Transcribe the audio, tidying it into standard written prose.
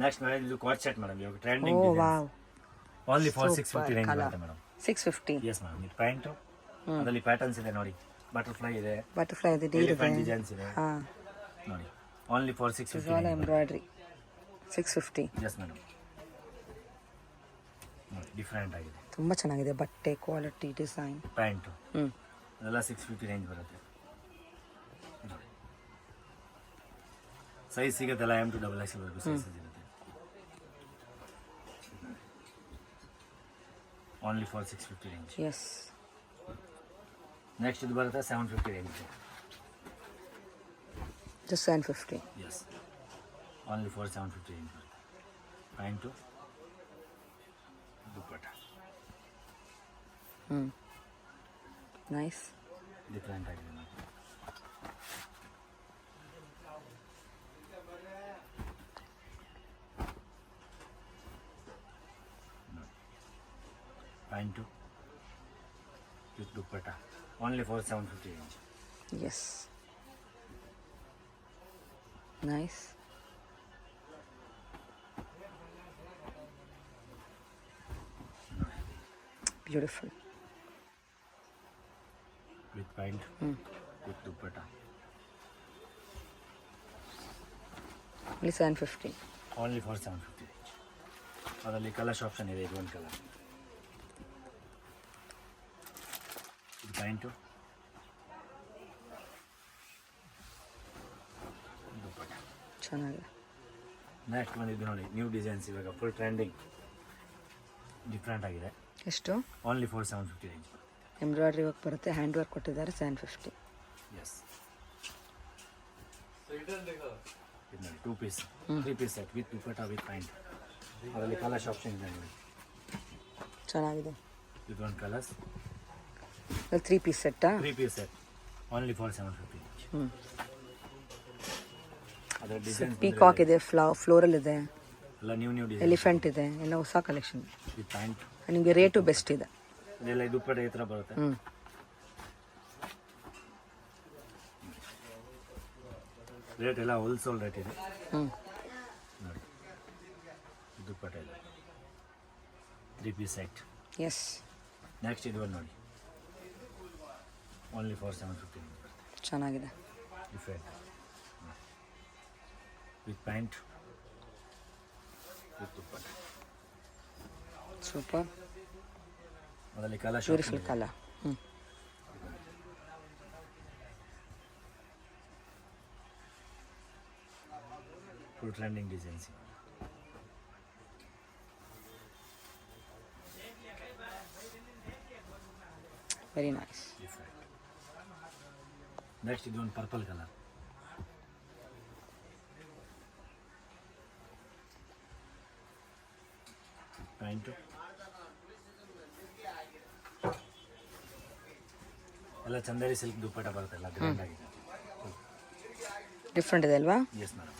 Next madam ಇದು ಕಾಟ್ set madam ಇವಾಗ oh trending wow, only for 650 range colour. ಬರುತ್ತೆ madam. 650. Yes madam. ಇದು pant ಅದರಲ್ಲಿ ಪ್ಯಾಟರ್ನ್ಸ್ ಇದೆ ನೋಡಿ, ಬಟರ್ಫ್ಲೈ ಇದೆ, ಬಟರ್ಫ್ಲೈ ಇದೆ, ಡೀರ್ ಇದೆ. ಎಲಿಫೆಂಟ್ ಡಿಸೈನ್ಸ್ ಇದೆ ಹಾಂ, ನೋಡಿ. Only for 650 all embroidery. 650. Yes madam. ನೋಡಿ ಡಿಫ್ರೆಂಟ್ ಆಗಿದೆ, ತುಂಬ ಚೆನ್ನಾಗಿದೆ ಬಟ್ಟೆ ಕ್ವಾಲಿಟಿ ಡಿಸೈನ್. ಪ್ಯಾಂಟು ಹ್ಞೂ, ಅದೆಲ್ಲ 650 ರೇಂಜ್ ಬರುತ್ತೆ. ಸೈಜ್ ಸಿಗುತ್ತಲ್ಲ M to XXL ವರೆಗೂ ಸೈಜ್ ಸಿಗುತ್ತೆ. Only for 650 range. Yes. Next ಇದು ಬರುತ್ತೆ 750 range. Just 750. Yes, only for 750 range ಬರುತ್ತೆ. ಪ್ಯಾಂಟು ದುಪ್ಪಟ್ಟ ಹ್ಞೂ, ನೈಸ್. ಡಿಫ್ರೆಂಟ್ ಆಗಿದೆ ನೋಡಿ. Pant with dupatta only for 750 range. Yes, nice. Beautiful. With pant with dupatta only 750. Only for 750 range. ಅದರಲ್ಲಿ colours option ಇದೆ. ಇದು ಒಂದು ಕಲರ್, ಇದು ಪ್ಯಾಂಟು ದುಪ್ಪಟ್ಟ. ಚೆನ್ನಾಗಿದೆ. ನೆಕ್ಸ್ಟ್ ಬಂದಿದ್ದು ನೋಡಿ ನ್ಯೂ ಡಿಸೈನ್ಸ್, ಇವಾಗ ಫುಲ್ ಟ್ರೆಂಡಿಂಗ್ ಡಿಫ್ರೆಂಟ್ ಆಗಿದೆ. ಎಷ್ಟು? ಓನ್ಲಿ ಫಾರ್ 750 ರೇಂಜ್. ಎಂಬ್ರಾಯ್ಡ್ರಿ ವರ್ಕ್ ಬರುತ್ತೆ, ಹ್ಯಾಂಡ್ ವರ್ಕ್ ಕೊಟ್ಟಿದ್ದಾರೆ. 750. ಎಸ್. ಇದು ನೋಡಿ 2 piece 3 piece set with dupatta with pant. ಅದರಲ್ಲಿ ಕಲರ್ಸ್ ಆಪ್ಷನ್ ಇದೆ ನೋಡಿ. ಚೆನ್ನಾಗಿದೆ. ಇದು ಒಂದು ಕಲರ್ಸ್ 3 ಪೀಸ್ ಸೆಟ್ಟಾ? 3 piece set only for 750 range. ಹ್ಞೂ, ಅದರ ಡಿಸೈನ್ ಪೀಕಾಕ್ ಇದೆ, ಫ್ಲೋರಲ್ ಇದೆ, ಎಲ್ಲ ನ್ಯೂ ಡಿಸೈನ್, ಎಲಿಫೆಂಟ್ ಇದೆ, ಎಲ್ಲ ಹೊಸ ಕಲೆಕ್ಷನ್. With pant. ನಿಮಗೆ ರೇಟು ಬೆಸ್ಟ್ ಇದೆ. ಇದೆಲ್ಲ ದುಪ್ಪಟ್ಟ ಈ ಥರ ಬರುತ್ತೆ. ಹ್ಞೂ, ರೇಟ್ ಎಲ್ಲ ಹೋಲ್ಸೇಲ್ ರೇಟ್ ಇದೆ ಹ್ಞೂ, ನೋಡಿ. ದುಪ್ಪಟ್ಟ ಇಲ್ಲ 3 ಪೀಸ್ ಸೆಟ್. ಎಸ್. ನೆಕ್ಸ್ಟ್ ಇದು ಒಂದು ನೋಡಿ, ಓನ್ಲಿ ಫಾರ್ 750 ಬರುತ್ತೆ. ಚೆನ್ನಾಗಿದೆ. Different with pant with dupatta. Super. ಅದರಲ್ಲಿ ಕಲರ್ ಬ್ಯೂಟಿಫುಲ್ ಕಲರ್. ಹ್ಞೂ, full trending designs. Very nice. Different. Next ಇದು ಒಂದು ಪರ್ಪಲ್ ಕಲರ್, ಪ್ಯಾಂಟು ಎಲ್ಲ ಚಂದೇರಿ ಸಿಲ್ಕ್ ದುಪ್ಪಟ್ಟ ಬರುತ್ತೆ, ಎಲ್ಲ ಗ್ರ್ಯಾಂಡ್ ಆಗಿದೆ. ಡಿಫ್ರೆಂಟ್ ಇದೆ ಅಲ್ವಾ? Yes madam.